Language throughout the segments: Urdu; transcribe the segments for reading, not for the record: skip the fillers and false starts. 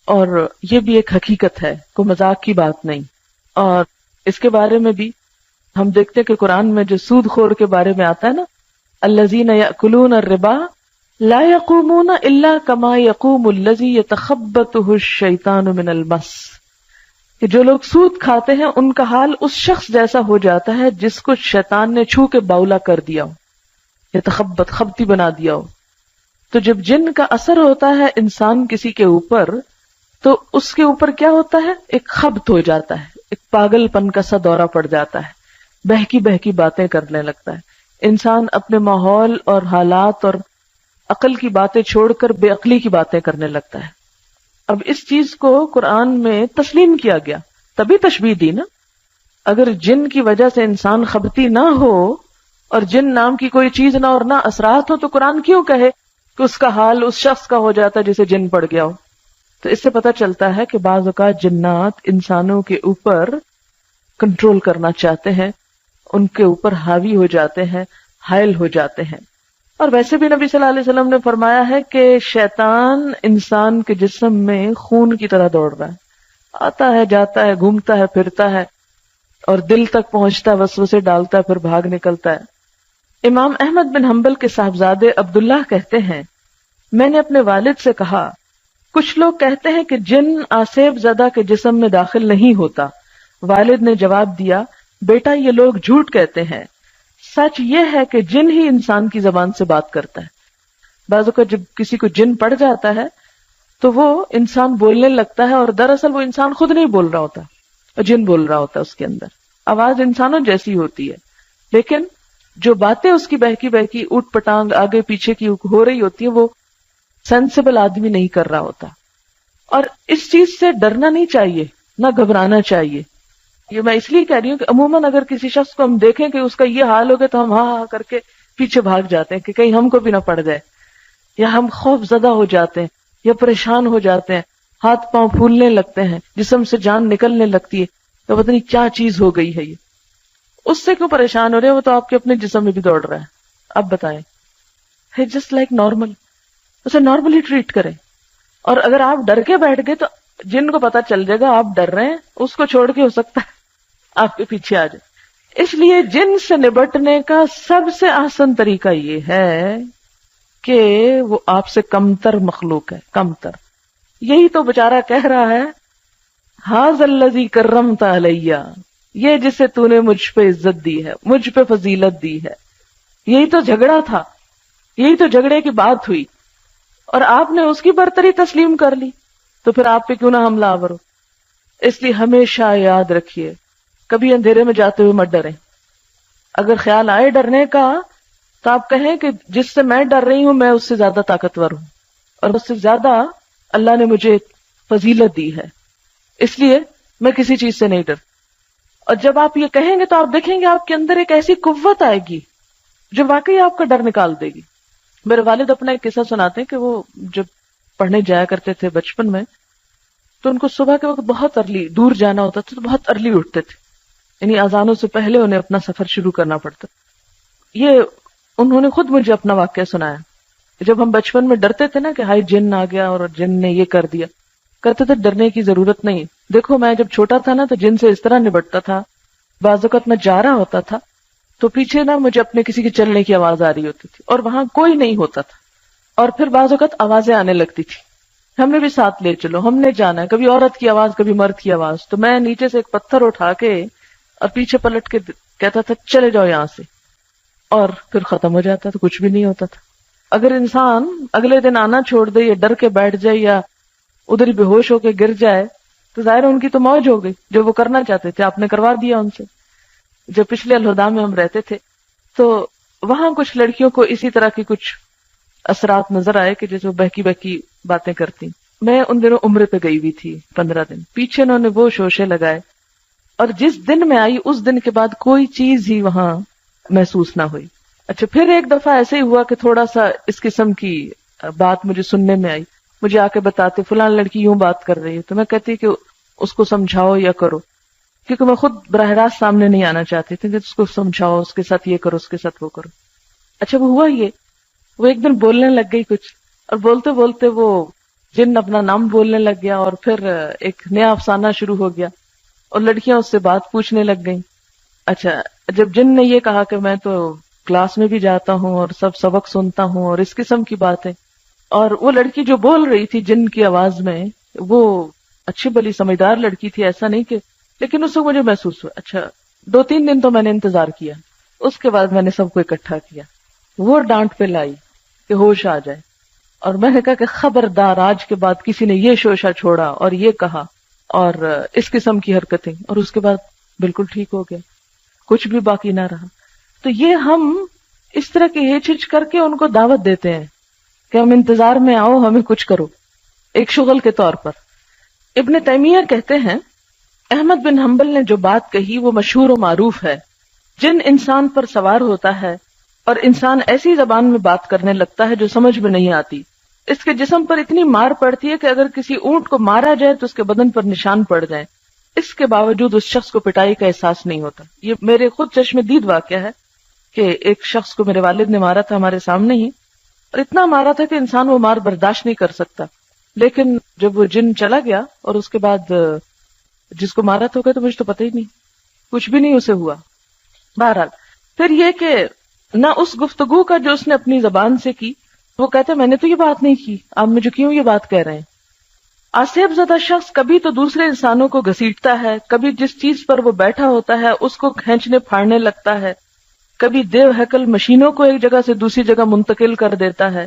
اور یہ بھی ایک حقیقت ہے، کوئی مذاق کی بات نہیں. اور اس کے بارے میں بھی ہم دیکھتے ہیں کہ قرآن میں جو سود خور کے بارے میں آتا ہے نا، الذین یأکلون الربا لا یقومون الا کما یقوم الذی یتخبطہ الشیطان من المس، کہ جو لوگ سود کھاتے ہیں ان کا حال اس شخص جیسا ہو جاتا ہے جس کو شیطان نے چھو کے باولا کر دیا ہو، یتخبط خبتی بنا دیا ہو. تو جب جن کا اثر ہوتا ہے انسان کسی کے اوپر تو اس کے اوپر کیا ہوتا ہے، ایک خبط ہو جاتا ہے، ایک پاگل پن کا سا دورہ پڑ جاتا ہے، بہکی بہکی باتیں کرنے لگتا ہے. انسان اپنے ماحول اور حالات اور عقل کی باتیں چھوڑ کر بے عقلی کی باتیں کرنے لگتا ہے. اب اس چیز کو قرآن میں تسلیم کیا گیا، تبھی تشبیہ دی نا. اگر جن کی وجہ سے انسان خبتی نہ ہو اور جن نام کی کوئی چیز نہ اور نہ اثرات ہو تو قرآن کیوں کہے کہ اس کا حال اس شخص کا ہو جاتا ہے جسے جن پڑ گیا ہو. تو اس سے پتہ چلتا ہے کہ بعض اوقات جنات انسانوں کے اوپر کنٹرول کرنا چاہتے ہیں، ان کے اوپر حاوی ہو جاتے ہیں، حائل ہو جاتے ہیں. اور ویسے بھی نبی صلی اللہ علیہ وسلم نے فرمایا ہے کہ شیطان انسان کے جسم میں خون کی طرح دوڑ رہا ہے، آتا ہے جاتا ہے، گھومتا ہے پھرتا ہے اور دل تک پہنچتا ہے، وسوسے ڈالتا ہے، پھر بھاگ نکلتا ہے. امام احمد بن حنبل کے صاحبزادے عبداللہ کہتے ہیں، میں نے اپنے والد سے کہا کچھ لوگ کہتے ہیں کہ جن آصیب زدہ کے جسم میں داخل نہیں ہوتا. والد نے جواب دیا، بیٹا یہ لوگ جھوٹ کہتے ہیں، سچ یہ ہے کہ جن ہی انسان کی زبان سے بات کرتا ہے. بعض اوقات جب کسی کو جن پڑ جاتا ہے تو وہ انسان بولنے لگتا ہے اور دراصل وہ انسان خود نہیں بول رہا ہوتا، جن بول رہا ہوتا ہے. اس کے اندر آواز انسانوں جیسی ہوتی ہے لیکن جو باتیں اس کی بہکی بہکی اوٹ پٹانگ آگے پیچھے کی ہو رہی ہوتی ہے وہ سینسیبل آدمی نہیں کر رہا ہوتا. اور اس چیز سے ڈرنا نہیں چاہیے، نہ گھبرانا چاہیے. یہ میں اس لیے کہہ رہی ہوں کہ عموماً اگر کسی شخص کو ہم دیکھیں کہ اس کا یہ حال ہو گیا تو ہم ہاں ہاں کر کے پیچھے بھاگ جاتے ہیں کہ کہیں ہم کو بھی نہ پڑ جائے، یا ہم خوف زدہ ہو جاتے ہیں یا پریشان ہو جاتے ہیں، ہاتھ پاؤں پھولنے لگتے ہیں، جسم سے جان نکلنے لگتی ہے، تو پتہ نہیں کیا چیز ہو گئی ہے. یہ اس سے کیوں پریشان ہو رہے ہیں، وہ تو آپ کے اپنے جسم میں بھی دوڑ رہا ہے. اب بتائیں، ہے جسٹ لائک نارمل، اسے نارملی ٹریٹ کریں. اور اگر آپ ڈر کے بیٹھ گئے تو جن کو پتا چل جائے گا آپ ڈر رہے ہیں، اس کو چھوڑ کے ہو سکتا ہے آپ کے پیچھے آ جائے. اس لیے جن سے نبٹنے کا سب سے آسان طریقہ یہ ہے کہ وہ آپ سے کمتر مخلوق ہے، کمتر. یہی تو بیچارہ کہہ رہا ہے، ھذا الذی کرمت علیہ، یہ جسے تو نے مجھ پہ عزت دی ہے، مجھ پہ فضیلت دی ہے. یہی تو جھگڑا تھا، یہی تو جھگڑے کی بات ہوئی اور آپ نے اس کی برتری تسلیم کر لی، تو پھر آپ پہ کیوں نہ حملہ آور ہو. اس لیے ہمیشہ یاد رکھیے، کبھی اندھیرے میں جاتے ہوئے مت ڈریں. اگر خیال آئے ڈرنے کا تو آپ کہیں کہ جس سے میں ڈر رہی ہوں میں اس سے زیادہ طاقتور ہوں اور اس سے زیادہ اللہ نے مجھے فضیلت دی ہے، اس لیے میں کسی چیز سے نہیں ڈر. اور جب آپ یہ کہیں گے تو آپ دیکھیں گے آپ کے اندر ایک ایسی قوت آئے گی جو واقعی آپ کا ڈر نکال دے گی. میرے والد اپنا ایک قصہ سناتے ہیں کہ وہ جب پڑھنے جایا کرتے تھے بچپن میں تو ان کو صبح کے وقت بہت ارلی دور جانا ہوتا تھا، تو بہت ارلی اٹھتے تھے، یعنی اذانوں سے پہلے انہیں اپنا سفر شروع کرنا پڑتا. یہ انہوں نے خود مجھے اپنا واقعہ سنایا. جب ہم بچپن میں ڈرتے تھے نا کہ ہائی جن آ گیا اور جن نے یہ کر دیا، کہتے تھے ڈرنے کی ضرورت نہیں. دیکھو میں جب چھوٹا تھا نا تو جن سے اس طرح نبٹتا تھا، بعض اوقات میں جا رہا ہوتا تھا تو پیچھے نا مجھے اپنے کسی کے چلنے کی آواز آ رہی ہوتی تھی اور وہاں کوئی نہیں ہوتا تھا، اور پھر بعض اوقات آوازیں آنے لگتی تھی، ہمیں بھی ساتھ لے چلو، ہم نے جانا ہے، کبھی عورت کی آواز کبھی مرد کی آواز. تو میں نیچے سے ایک پتھر اٹھا کے اور پیچھے پلٹ کے کہتا تھا چلے جاؤ یہاں سے، اور پھر ختم ہو جاتا تھا، کچھ بھی نہیں ہوتا تھا. اگر انسان اگلے دن آنا چھوڑ دے یا ڈر کے بیٹھ جائے یا ادھر ہی بے ہوش ہو کے گر جائے تو ظاہر ان کی تو موج ہو گئی، جو وہ کرنا چاہتے تھے آپ نے کروا دیا ان سے. جب پچھلے الہدا میں ہم رہتے تھے تو وہاں کچھ لڑکیوں کو اسی طرح کی کچھ اثرات نظر آئے کہ جیسے وہ بہکی بہکی باتیں کرتی. میں ان دنوں عمرے پہ گئی ہوئی تھی 15 دن، پیچھے انہوں نے وہ شوشے لگائے اور جس دن میں آئی اس دن کے بعد کوئی چیز ہی وہاں محسوس نہ ہوئی. اچھا پھر ایک دفعہ ایسے ہی ہوا کہ تھوڑا سا اس قسم کی بات مجھے سننے میں آئی، مجھے آ کے بتاتے فلاں لڑکی یوں بات کر رہی ہے، تو میں کہتی کہ اس کو سمجھاؤ یا کرو، کیونکہ میں خود براہ راست سامنے نہیں آنا چاہتی تھی کہ اس کو سمجھاؤ، اس کے ساتھ یہ کرو، اس کے ساتھ وہ کرو. اچھا وہ ہوا یہ، وہ ایک دن بولنے لگ گئی کچھ، اور بولتے بولتے وہ جن اپنا نام بولنے لگ گیا اور پھر ایک نیا افسانہ شروع ہو گیا اور لڑکیاں اس سے بات پوچھنے لگ گئیں. اچھا جب جن نے یہ کہا کہ میں تو کلاس میں بھی جاتا ہوں اور سب سبق سنتا ہوں اور اس قسم کی باتیں، اور وہ لڑکی جو بول رہی تھی جن کی آواز میں، وہ اچھی بلی سمجھدار لڑکی تھی، ایسا نہیں کہ، لیکن اس وقت مجھے محسوس ہوا. اچھا 2-3 دن تو میں نے انتظار کیا، اس کے بعد میں نے سب کو اکٹھا کیا، وہ ڈانٹ پہ لائی کہ ہوش آ جائے، اور میں نے کہا کہ خبردار آج کے بعد کسی نے یہ شوشہ چھوڑا اور یہ کہا اور اس قسم کی حرکتیں، اور اس کے بعد بالکل ٹھیک ہو گیا، کچھ بھی باقی نہ رہا. تو یہ ہم اس طرح کی ہچ ہچ کر کے ان کو دعوت دیتے ہیں کہ ہم انتظار میں آؤ، ہمیں کچھ کرو، ایک شغل کے طور پر. ابن تیمیہ کہتے ہیں احمد بن حنبل نے جو بات کہی وہ مشہور و معروف ہے. جن انسان پر سوار ہوتا ہے اور انسان ایسی زبان میں بات کرنے لگتا ہے جو سمجھ میں نہیں آتی، اس کے جسم پر اتنی مار پڑتی ہے کہ اگر کسی اونٹ کو مارا جائے تو اس کے بدن پر نشان پڑ جائیں، اس کے باوجود اس شخص کو پٹائی کا احساس نہیں ہوتا. یہ میرے خود چشم دید واقعہ ہے کہ ایک شخص کو میرے والد نے مارا تھا ہمارے سامنے ہی، اور اتنا مارا تھا کہ انسان وہ مار برداشت نہیں کر سکتا. لیکن جب وہ جن چلا گیا اور اس کے بعد جس کو مارا تھا تو مجھے تو پتہ ہی نہیں، کچھ بھی نہیں اسے ہوا. بہرحال پھر یہ کہ نہ اس گفتگو کا جو اس نے اپنی زبان سے کی، وہ کہتے میں نے تو یہ بات نہیں کی، آپ مجھے کیوں یہ بات کہہ رہے ہیں. آصیب زدہ شخص کبھی تو دوسرے انسانوں کو گھسیٹتا ہے، کبھی جس چیز پر وہ بیٹھا ہوتا ہے اس کو کھینچنے پھاڑنے لگتا ہے، کبھی دیو ہیکل مشینوں کو ایک جگہ سے دوسری جگہ منتقل کر دیتا ہے.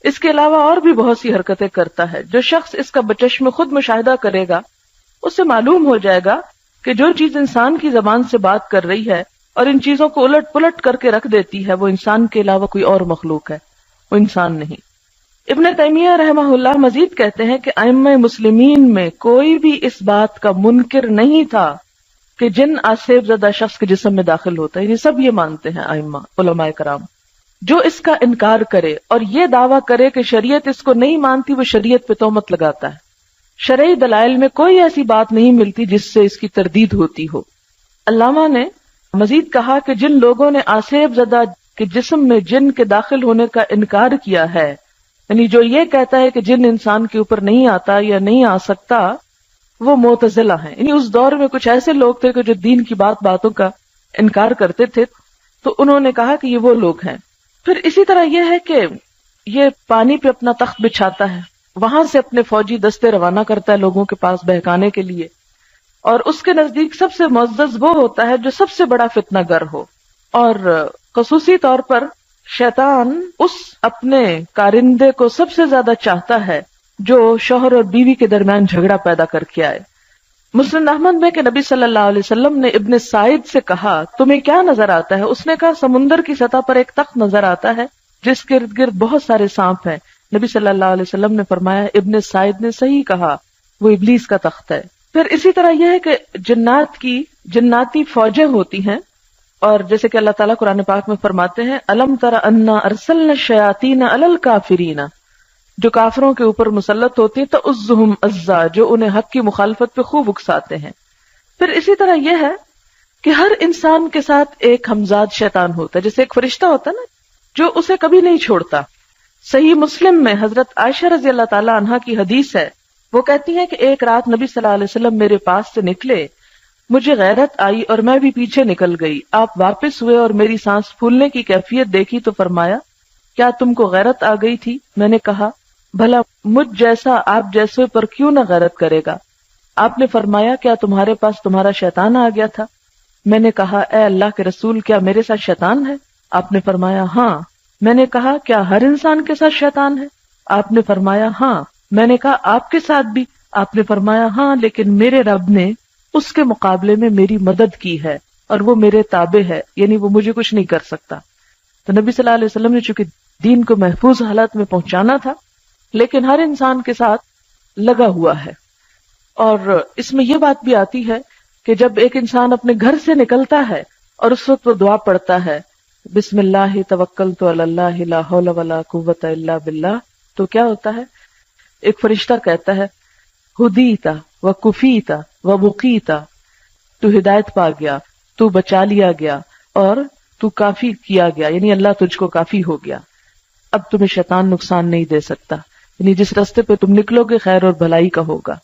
اس کے علاوہ اور بھی بہت سی حرکتیں کرتا ہے. جو شخص اس کا بچشم خود مشاہدہ کرے گا اس سے معلوم ہو جائے گا کہ جو چیز انسان کی زبان سے بات کر رہی ہے اور ان چیزوں کو الٹ پلٹ کر کے رکھ دیتی ہے وہ انسان کے علاوہ کوئی اور مخلوق ہے، وہ انسان نہیں. ابن تیمیہ رحمہ اللہ مزید کہتے ہیں کہ ائمہ مسلمین میں کوئی بھی اس بات کا منکر نہیں تھا کہ جن آصیب زدہ شخص کے جسم میں داخل ہوتا ہے، یہ سب یہ مانتے ہیں ائمہ علماء کرام. جو اس کا انکار کرے اور یہ دعویٰ کرے کہ شریعت اس کو نہیں مانتی وہ شریعت پہ تہمت لگاتا ہے. شرعی دلائل میں کوئی ایسی بات نہیں ملتی جس سے اس کی تردید ہوتی ہو. علامہ نے مزید کہا کہ جن لوگوں نے آصیب زدہ کے جسم میں جن کے داخل ہونے کا انکار کیا ہے، یعنی جو یہ کہتا ہے کہ جن انسان کے اوپر نہیں آتا یا نہیں آ سکتا، وہ معتزلہ ہیں. یعنی اس دور میں کچھ ایسے لوگ تھے کہ جو دین کی باتوں کا انکار کرتے تھے، تو انہوں نے کہا کہ یہ وہ لوگ ہیں. پھر اسی طرح یہ ہے کہ یہ پانی پہ اپنا تخت بچھاتا ہے، وہاں سے اپنے فوجی دستے روانہ کرتا ہے لوگوں کے پاس بہکانے کے لیے، اور اس کے نزدیک سب سے معزز وہ ہوتا ہے جو سب سے بڑا فتنہ گر ہو. اور خصوصی طور پر شیطان اس اپنے کارندے کو سب سے زیادہ چاہتا ہے جو شوہر اور بیوی کے درمیان جھگڑا پیدا کر کے آئے. مسلم احمد میں کہ نبی صلی اللہ علیہ وسلم نے ابن سعید سے کہا تمہیں کیا نظر آتا ہے؟ اس نے کہا سمندر کی سطح پر ایک تخت نظر آتا ہے جس کے ارد گرد بہت سارے سانپ ہیں. نبی صلی اللہ علیہ وسلم نے فرمایا ابن سعید نے صحیح کہا، وہ ابلیس کا تخت ہے. پھر اسی طرح یہ ہے کہ جنات کی جناتی فوجیں ہوتی ہیں، اور جیسے کہ اللہ تعالیٰ قرآن پاک میں فرماتے ہیں الم تر انا ارسلنا الشیاطین علی الکافرین، جو کافروں کے اوپر مسلط ہوتی ہیں تعزهم عزا، جو انہیں حق کی مخالفت پہ خوب اکساتے ہیں. پھر اسی طرح یہ ہے کہ ہر انسان کے ساتھ ایک ہمزاد شیطان ہوتا ہے، جیسے ایک فرشتہ ہوتا ہے نا جو اسے کبھی نہیں چھوڑتا. صحیح مسلم میں حضرت عائشہ رضی اللہ تعالی عنہا کی حدیث ہے، وہ کہتی ہیں کہ ایک رات نبی صلی اللہ علیہ وسلم میرے پاس سے نکلے، مجھے غیرت آئی اور میں بھی پیچھے نکل گئی. آپ واپس ہوئے اور میری سانس پھولنے کی کیفیت دیکھی تو فرمایا کیا تم کو غیرت آ گئی تھی؟ میں نے کہا بھلا مجھ جیسا آپ جیسے پر کیوں نہ غیرت کرے گا؟ آپ نے فرمایا کیا تمہارے پاس تمہارا شیطان آ گیا تھا؟ میں نے کہا اے اللہ کے رسول کیا میرے ساتھ شیطان ہے؟ آپ نے فرمایا ہاں. میں نے کہا کیا ہر انسان کے ساتھ شیطان ہے؟ آپ نے فرمایا ہاں. میں نے کہا آپ کے ساتھ بھی؟ آپ نے فرمایا ہاں، لیکن میرے رب نے اس کے مقابلے میں میری مدد کی ہے اور وہ میرے تابع ہے، یعنی وہ مجھے کچھ نہیں کر سکتا. تو نبی صلی اللہ علیہ وسلم نے چونکہ دین کو محفوظ حالت میں پہنچانا تھا، لیکن ہر انسان کے ساتھ لگا ہوا ہے. اور اس میں یہ بات بھی آتی ہے کہ جب ایک انسان اپنے گھر سے نکلتا ہے اور اس وقت وہ دعا پڑھتا ہے بسم اللہ توکلت علی اللہ لا حول ولا قوت الا باللہ، تو کیا ہوتا ہے؟ ایک فرشتہ کہتا ہے ہدیتا و کفیتا و بقیتا، تو ہدایت پا گیا، تو بچا لیا گیا اور تو کافی کیا گیا، یعنی اللہ تجھ کو کافی ہو گیا، اب تمہیں شیطان نقصان نہیں دے سکتا. یعنی جس راستے پہ تم نکلو گے خیر اور بھلائی کا ہوگا.